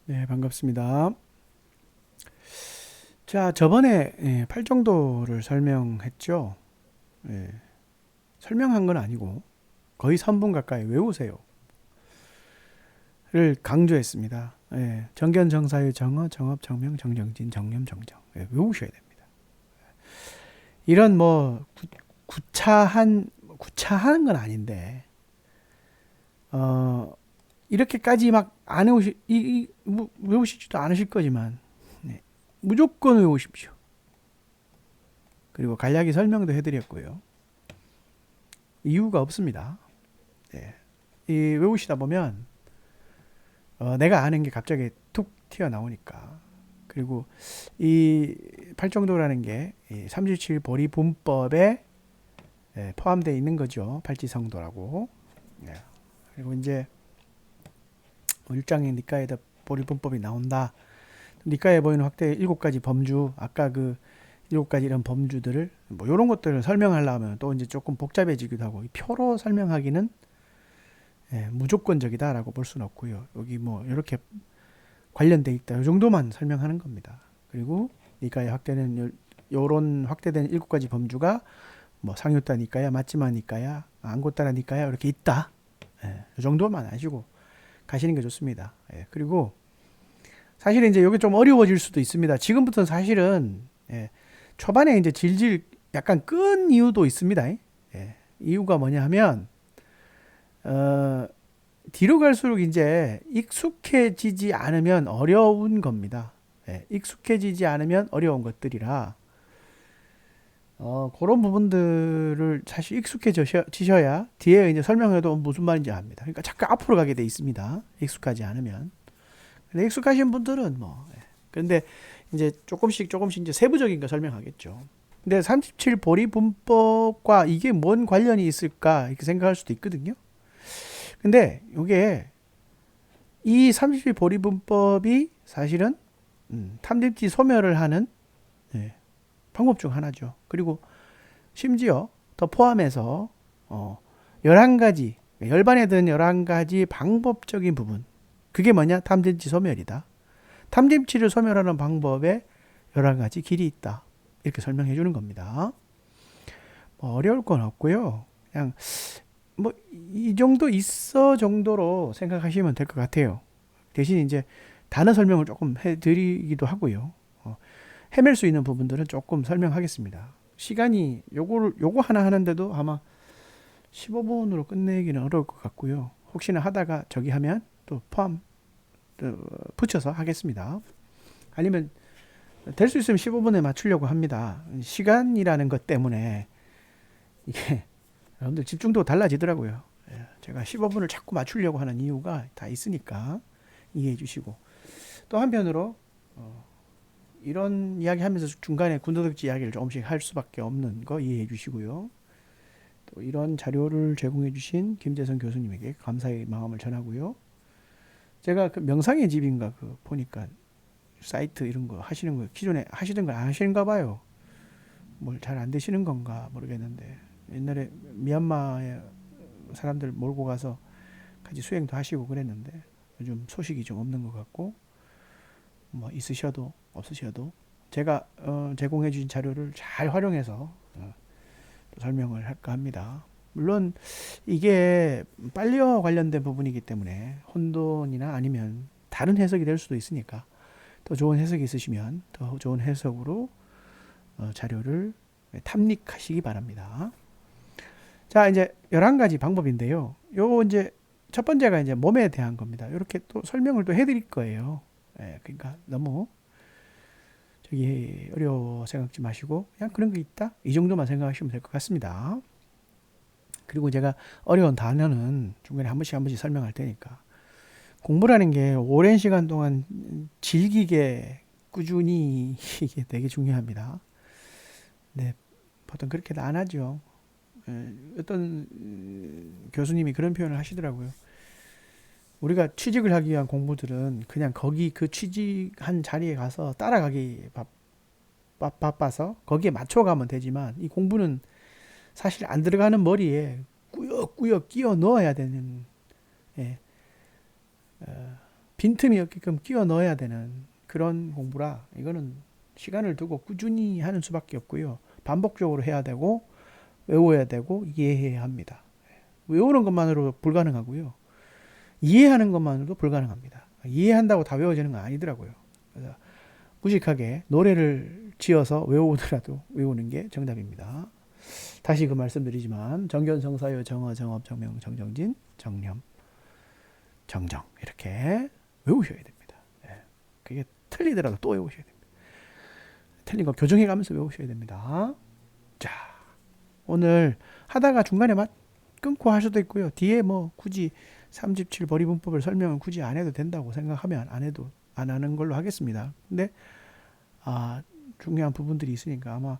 네, 반갑습니다. 자, 저번에 팔정도를 설명했죠. 예, 설명한 건 아니고 거의 3분 가까이 외우세요를 강조했습니다. 정견, 정사유, 정어, 정업, 정명, 정정진, 정념, 정정. 외우셔야 됩니다. 이런 뭐 구차한 건 아닌데 어, 이렇게까지 막 안 외우시지도 않으실 거지만 무조건 외우십시오. 그리고 간략히 설명도 해드렸고요. 이유가 없습니다. 예. 이 외우시다 보면 내가 아는 게 갑자기 툭 튀어나오니까. 그리고 이 팔정도라는 게 37 보리 분법에 포함되어 있는 거죠. 팔지성도라고. 예. 그리고 이제 일장의 니까에다 보리 분법이 나온다. 니까에 보이는 확대 7가지 범주, 아까 그 7가지 이런 범주들을 뭐 이런 것들을 설명하려면 또 이제 조금 복잡해지기도 하고 표로 설명하기는 무조건적이다라고 볼 수는 없고요. 여기 뭐 이렇게 관련돼 있다. 이 정도만 설명하는 겁니다. 그리고 니까의 확대는 요런 확대된 7가지 범주가 뭐 상유따 니까야, 맞지마 니까야, 안고따라 니까야 이렇게 있다. 이 정도만 아시고 가시는 게 좋습니다. 그리고 사실은 이제 이게 좀 어려워질 수도 있습니다. 지금부터는 사실은 초반에 이제 질질 약간 끈 이유도 있습니다. 이유가 뭐냐 하면 어, 뒤로 갈수록 이제 익숙해지지 않으면 어려운 겁니다. 익숙해지지 않으면 어려운 것들이라 그런 부분들을 사실 익숙해지셔야 뒤에 이제 설명해도 무슨 말인지 압니다. 그러니까 자꾸 앞으로 가게 돼 있습니다. 익숙하지 않으면. 근데 익숙하신 분들은 뭐 그런데 이제 조금씩 이제 세부적인 거 설명하겠죠. 근데 37 보리 분법과 이게 뭔 관련이 있을까 이렇게 생각할 수도 있거든요. 근데 이게 이 30일 보리분법이 사실은 탐진치 소멸을 하는 방법 중 하나죠. 그리고 심지어 더 포함해서 11가지 열반에 든 11가지 방법적인 부분 그게 뭐냐? 탐진치 소멸이다. 탐진치를 소멸하는 방법에 11가지 길이 있다. 이렇게 설명해 주는 겁니다. 뭐 어려울 건 없고요. 그냥 뭐 이 정도 있어 정도로 생각하시면 될 것 같아요. 대신 이제 단어 설명을 조금 해드리기도 하고요. 헤맬 수 있는 부분들은 조금 설명하겠습니다. 시간이 요거 하나 하는데도 아마 15분으로 끝내기는 어려울 것 같고요. 혹시나 하다가 저기 하면 또 포함 또 붙여서 하겠습니다. 아니면 될 수 있으면 15분에 맞추려고 합니다. 시간이라는 것 때문에 이게 여러분들 집중도 달라지더라고요. 제가 15분을 자꾸 맞추려고 하는 이유가 다 있으니까 이해해 주시고 또 한편으로 이런 이야기 하면서 중간에 군더더기 이야기를 조금씩 할 수밖에 없는 거 이해해 주시고요. 또 이런 자료를 제공해 주신 김재성 교수님에게 감사의 마음을 전하고요. 제가 그 명상의 집인가 그 보니까 사이트 이런 거 하시는 거 기존에 하시던 걸 안 하시는가 봐요. 뭘 잘 안 되시는 건가 모르겠는데 옛날에 미얀마에 사람들 몰고 가서 같이 수행도 하시고 그랬는데 요즘 소식이 좀 없는 것 같고 뭐 있으셔도 없으셔도 제가 제공해 주신 자료를 잘 활용해서 설명을 할까 합니다. 물론 이게 빨리와 관련된 부분이기 때문에 혼돈이나 아니면 다른 해석이 될 수도 있으니까 더 좋은 해석이 있으시면 더 좋은 해석으로 자료를 탐닉하시기 바랍니다. 자, 이제 11가지 방법인데요. 요 이제 첫 번째가 이제 몸에 대한 겁니다. 이렇게 또 설명을 또 해드릴 거예요. 그러니까 너무 저기 어려워 생각지 마시고 그냥 그런 게 있다 이 정도만 생각하시면 될 것 같습니다. 그리고 제가 어려운 단어는 중간에 한 번씩 설명할 테니까 공부라는 게 오랜 시간 동안 질기게 꾸준히 이게 되게 중요합니다. 네, 보통 그렇게 안 하죠. 어떤 교수님이 그런 표현을 하시더라고요. 우리가 취직을 하기 위한 공부들은 그냥 거기 그 취직한 자리에 가서 따라가기 바빠서 거기에 맞춰가면 되지만 이 공부는 사실 안 들어가는 머리에 꾸역꾸역 끼워 넣어야 되는 예, 빈틈이 없게끔 끼워 넣어야 되는 그런 공부라 이거는 시간을 두고 꾸준히 하는 수밖에 없고요. 반복적으로 해야 되고 외워야 되고 이해해야 합니다. 외우는 것만으로 불가능하고요. 이해하는 것만으로도 불가능합니다. 이해한다고 다 외워지는 건 아니더라고요. 그래서 무식하게 노래를 지어서 외우더라도 외우는 게 정답입니다. 다시 그 말씀드리지만 정견성사유 정어 정업 정명 정정진 정념 정정 이렇게 외우셔야 됩니다. 그게 틀리더라도 또 외우셔야 됩니다. 틀린 거 교정해 가면서 외우셔야 됩니다. 자, 오늘 하다가 중간에 끊고 할 수도 있고요. 뒤에 뭐 굳이 3집7 벌이분법을 설명을 굳이 안 해도 된다고 생각하면 안 하는 걸로 하겠습니다. 근데 중요한 부분들이 있으니까 아마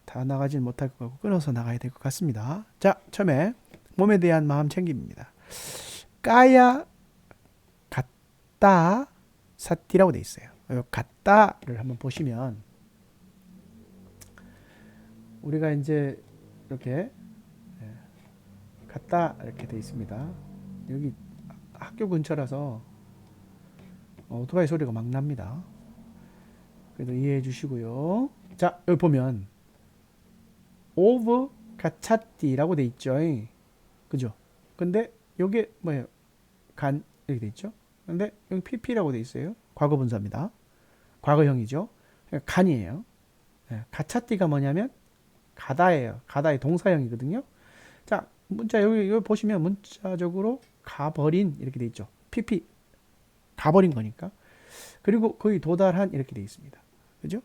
다 나가진 못할 것 같고 끊어서 나가야 될 것 같습니다. 자, 처음에 몸에 대한 마음 챙김입니다. 까야 같다 사띠라고 돼 있어요. 같다를 한번 보시면 우리가 이제 이렇게 같다 이렇게 돼 있습니다. 여기 학교 근처라서 오토바이 소리가 막 납니다. 그래도 이해해 주시고요. 자, 여기 보면 오브 가차띠라고 돼 있죠. 그죠? 근데 요게 뭐예요? 간 이렇게 돼 있죠. 근데 여기 pp라고 돼 있어요. 과거 분사입니다. 과거형이죠. 그러니까 간이에요. 가차띠가 뭐냐면 가다예요. 가다의 동사형이거든요. 자, 문자 여기 보시면 문자적으로 가버린 이렇게 돼 있죠. pp 가버린 거니까. 그리고 거의 도달한 이렇게 돼 있습니다. 그죠?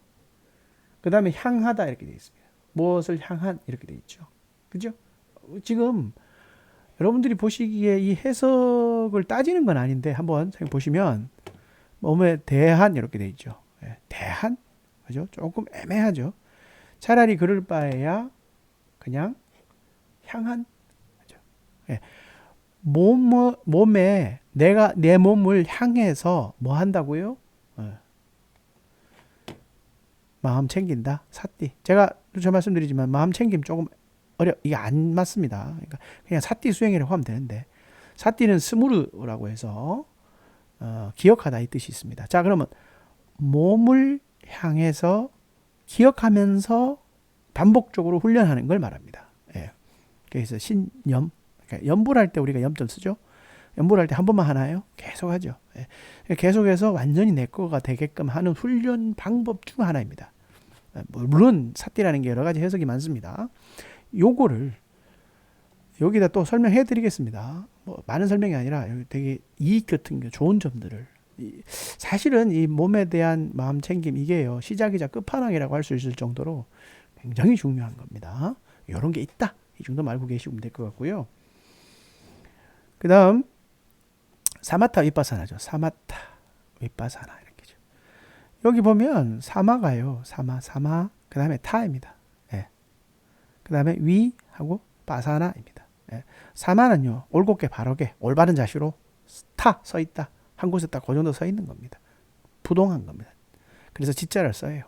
그 다음에 향하다 이렇게 돼 있습니다. 무엇을 향한 이렇게 돼 있죠. 그죠? 지금 여러분들이 보시기에 이 해석을 따지는 건 아닌데 한번 보시면 몸에 대한 이렇게 돼 있죠. 대한? 그죠? 조금 애매하죠. 차라리 그럴 바에야 그냥 향한. 그죠? 몸에 내가 내 몸을 향해서 뭐 한다고요? 마음 챙긴다. 사띠. 제가 저 말씀드리지만 마음 챙김 조금 이게 안 맞습니다. 그러니까 그냥 사띠 수행이라고 하면 되는데 사띠는 스무르라고 해서 기억하다 이 뜻이 있습니다. 자, 그러면 몸을 향해서 기억하면서 반복적으로 훈련하는 걸 말합니다. 그래서 신염. 그러니까 염불할 때 우리가 염점 쓰죠. 염불할 때 한 번만 하나요? 계속 하죠. 계속해서 완전히 내 거가 되게끔 하는 훈련 방법 중 하나입니다. 물론 사띠라는 게 여러 가지 해석이 많습니다. 요거를 여기다 또 설명해 드리겠습니다. 뭐 많은 설명이 아니라 여기 되게 이익 같은 게 좋은 점들을 사실은 이 몸에 대한 마음 챙김 이게요. 시작이자 끝판왕이라고 할 수 있을 정도로 굉장히 중요한 겁니다. 이런 게 있다. 이 정도 알고 계시면 될 것 같고요. 그 다음 사마타 윗바사나죠. 사마타 윗바사나 이렇게죠. 여기 보면 사마가요. 사마 그 다음에 타입니다. 그 다음에 위하고 바사나입니다. 사마는요. 올곧게 바르게 올바른 자세로 서 있다. 한 곳에 딱 그 정도 서 있는 겁니다. 부동한 겁니다. 그래서 지자를 써요.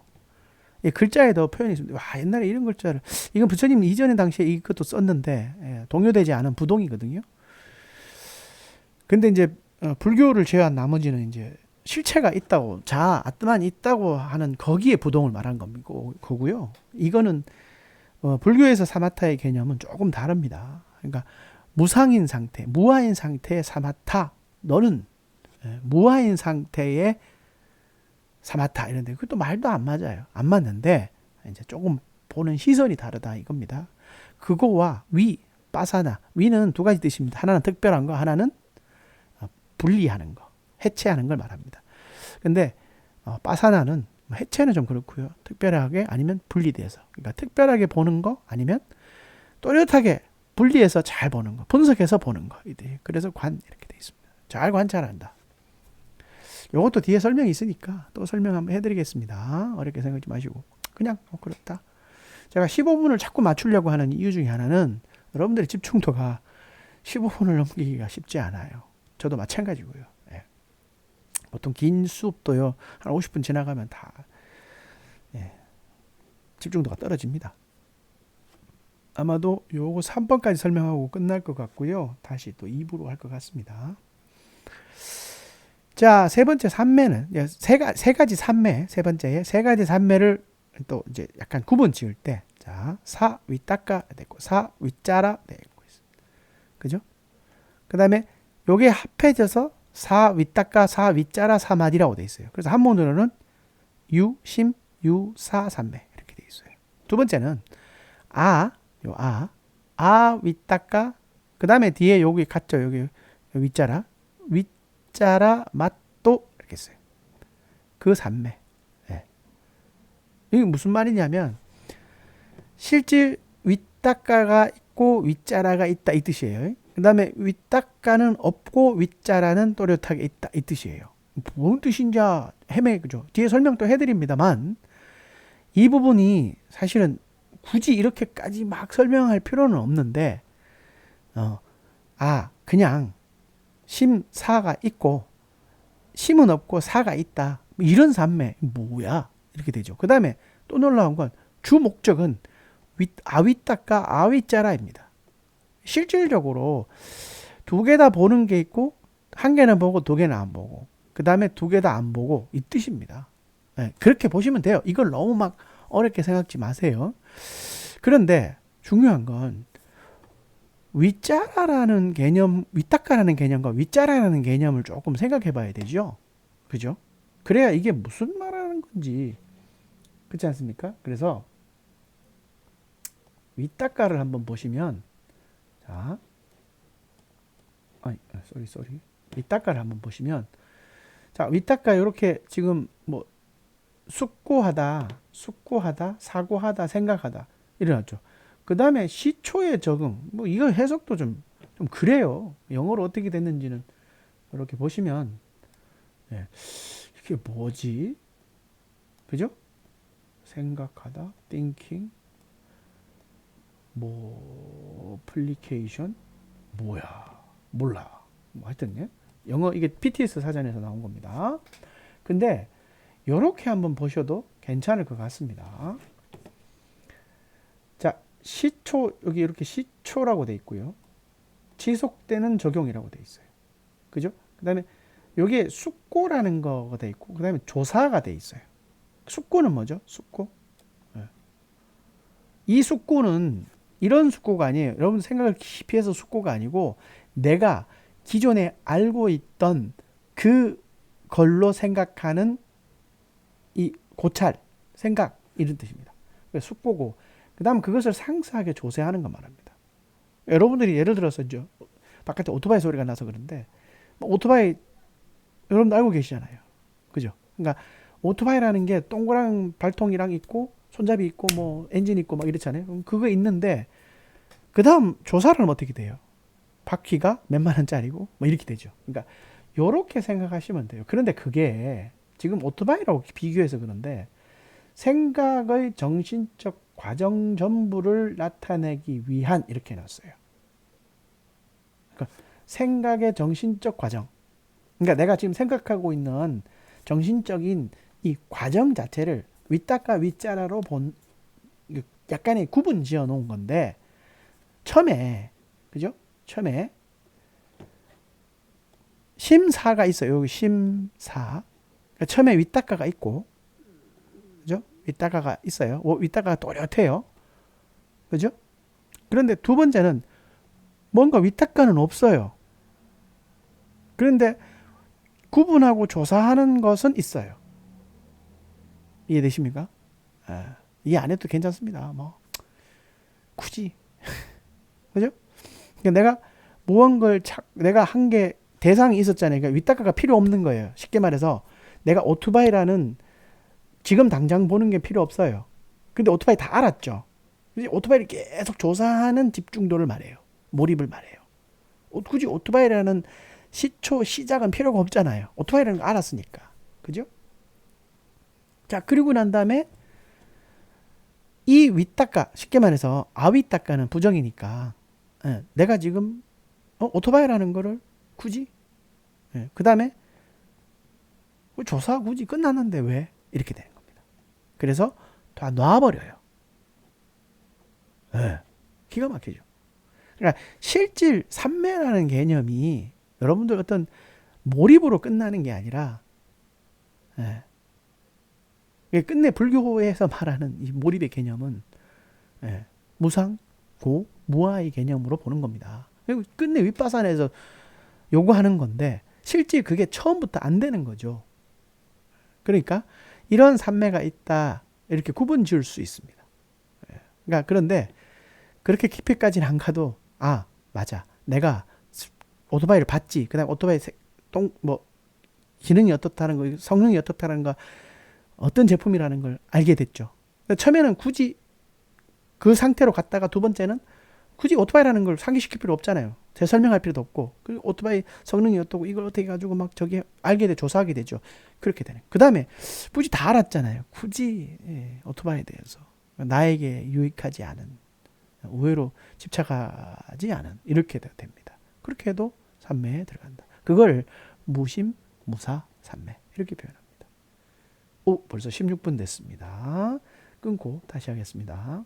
이 글자에도 표현이 있습니다. 와, 옛날에 이런 글자를 이건 부처님 이전의 당시에 이것도 썼는데 동요되지 않은 부동이거든요. 근데 이제 불교를 제외한 나머지는 이제 실체가 있다고 아트만이 있다고 하는 거기에 부동을 말한 거고요. 이거는 불교에서 사마타의 개념은 조금 다릅니다. 그러니까 무상인 상태, 무아인 상태의 사마타, 너는 무아인 상태의 사마타 이런데 그것도 말도 안 맞아요. 안 맞는데 이제 조금 보는 시선이 다르다 이겁니다. 그거와 빠사나 위는 두 가지 뜻입니다. 하나는 특별한 거, 하나는 분리하는 거, 해체하는 걸 말합니다. 근데 빠사나는 해체는 좀 그렇고요. 특별하게 아니면 분리돼서. 그러니까 특별하게 보는 거 아니면 또렷하게 분리해서 잘 보는 거, 분석해서 보는 거. 그래서 관 이렇게 돼 있습니다. 잘 관찰한다. 이것도 뒤에 설명이 있으니까 또 설명 한번 해드리겠습니다. 어렵게 생각하지 마시고 그냥 그렇다. 제가 15분을 자꾸 맞추려고 하는 이유 중에 하나는 여러분들의 집중도가 15분을 넘기기가 쉽지 않아요. 저도 마찬가지고요. 보통 긴 수업도요 한 50분 지나가면 다 집중도가 떨어집니다. 아마도 요거 3번까지 설명하고 끝날 것 같고요. 다시 또 2부로 할 것 같습니다. 자, 세 번째 산매는 세 가지 산매, 세 번째에 세 가지 산매를 또 이제 약간 구분 지을 때, 자, 사 윗닦아 됐고, 사 윗자라 됐고, 그죠? 그 다음에 요게 합해져서 사 윗닦아, 사 윗자라, 사마디라고 돼 있어요. 그래서 한문으로는 유, 심, 유, 사, 산매 이렇게 돼 있어요. 두 번째는 아, 요 아 윗닦아, 그 다음에 뒤에 여기 같죠? 여기 윗자라, 윗자라, 맛도 이렇게 써요. 그 산매. 네. 이게 무슨 말이냐면 실질 윗닦아가 있고 윗자라가 있다 이 뜻이에요. 그 다음에 윗닦아는 없고 윗자라는 또렷하게 있다 이 뜻이에요. 뭔 뜻인지 그죠? 뒤에 설명 또 해드립니다만 이 부분이 사실은 굳이 이렇게까지 막 설명할 필요는 없는데 그냥 심, 사가 있고 심은 없고 사가 있다. 이런 산매 뭐야? 이렇게 되죠. 그 다음에 또 놀라운 건 주 목적은 아윗닦아 아윗자라입니다. 실질적으로 두 개 다 보는 게 있고 한 개는 보고 두 개는 안 보고 그 다음에 두 개 다 안 보고 이 뜻입니다. 네, 그렇게 보시면 돼요. 이걸 너무 막 어렵게 생각지 마세요. 그런데 중요한 건 윗자라라는 개념, 윗닦아라는 개념과 윗자라라는 개념을 조금 생각해 봐야 되죠. 그죠? 그래야 이게 무슨 말하는 건지. 그렇지 않습니까? 그래서 윗닦아를 한번 보시면 자, 쏘리. 윗닦아를 한번 보시면 자, 윗닦아 이렇게 지금 뭐 숙고하다, 사고하다, 생각하다 이래놨죠. 그 다음에 시초의 적응, 뭐 이거 해석도 좀 그래요. 영어로 어떻게 됐는지는 이렇게 보시면 이게 뭐지? 그죠? 생각하다, thinking, 뭐 application, 뭐야? 몰라. 뭐 하여튼 영어 이게 PTS 사전에서 나온 겁니다. 근데 요렇게 한번 보셔도 괜찮을 것 같습니다. 자, 시초 여기 이렇게 시초라고 돼 있고요. 지속되는 적용이라고 돼 있어요. 그죠? 그다음에 여기에 숙고라는 거가 돼 있고 그다음에 조사가 돼 있어요. 숙고는 뭐죠? 숙고. 이 숙고는 이런 숙고가 아니에요. 여러분 생각을 깊이 해서 숙고가 아니고 내가 기존에 알고 있던 그 걸로 생각하는 이 고찰, 생각 이런 뜻입니다. 숙고고 그 다음 그것을 상세하게 조사하는 것 말합니다. 여러분들이 예를 들어서 이제 바깥에 오토바이 소리가 나서 그런데 오토바이 여러분 알고 계시잖아요. 그죠? 그러니까 오토바이라는 게 동그란 발통이랑 있고 손잡이 있고 뭐 엔진 있고 막 이렇잖아요. 그거 있는데 그 다음 조사를 어떻게 돼요? 바퀴가 몇만 원짜리고 뭐 이렇게 되죠. 그러니까 요렇게 생각하시면 돼요. 그런데 그게 지금 오토바이라고 비교해서 그런데 생각의 정신적 과정 전부를 나타내기 위한 이렇게 해놨어요. 그러니까 생각의 정신적 과정. 그러니까 내가 지금 생각하고 있는 정신적인 이 과정 자체를 윗닦아 윗자라로 본 약간의 구분 지어 놓은 건데 처음에 그죠? 처음에 심사가 있어요. 여기 심사. 그러니까 처음에 윗닦아가 있고 그죠? 윗닦아가 있어요. 윗닦아가 또렷해요. 그죠? 그런데 두 번째는 뭔가 윗닦아는 없어요. 그런데 구분하고 조사하는 것은 있어요. 이해되십니까? 이해 안 해도 괜찮습니다. 뭐 굳이 그죠? 그러니까 내가 무언가를 내가 한 게 대상이 있었잖아요. 그러니까 윗닦아가 필요 없는 거예요. 쉽게 말해서 내가 오토바이라는 지금 당장 보는 게 필요 없어요. 근데 오토바이 다 알았죠. 오토바이를 계속 조사하는 집중도를 말해요. 몰입을 말해요. 굳이 오토바이라는 시작은 필요가 없잖아요. 오토바이라는 거 알았으니까. 그죠? 자, 그리고 난 다음에 이 윗닦아, 쉽게 말해서 아윗닦아는 부정이니까 내가 지금 오토바이라는 거를 굳이 그 다음에 조사 굳이 끝났는데 왜? 이렇게 되는 겁니다. 그래서 다 놔버려요. 기가 막히죠. 그러니까 실질 삼매라는 개념이 여러분들 어떤 몰입으로 끝나는 게 아니라, 예. 이게 끝내 불교에서 말하는 이 몰입의 개념은, 예, 무상, 고, 무아의 개념으로 보는 겁니다. 끝내 윗바산에서 요구하는 건데 실제 그게 처음부터 안 되는 거죠. 그러니까 이런 산매가 있다 이렇게 구분 지을 수 있습니다. 그러니까 그런데 그렇게 깊이까지는 안 가도 아 맞아 내가 오토바이를 봤지. 그다음 오토바이 뭐 기능이 어떻다는 거, 성능이 어떻다는 거, 어떤 제품이라는 걸 알게 됐죠. 처음에는 굳이 그 상태로 갔다가 두 번째는 굳이 오토바이라는 걸 상기시킬 필요 없잖아요. 재설명할 필요도 없고, 그리고 오토바이 성능이 어떻고, 이걸 어떻게 가지고 막 저기 알게 돼, 조사하게 되죠. 그렇게 되는. 그 다음에 굳이 다 알았잖아요. 굳이, 예, 오토바이에 대해서. 나에게 유익하지 않은, 의외로 집착하지 않은, 이렇게 됩니다. 그렇게 해도 삼매에 들어간다. 그걸 무심, 무사, 삼매. 이렇게 표현합니다. 오, 벌써 16분 됐습니다. 끊고 다시 하겠습니다.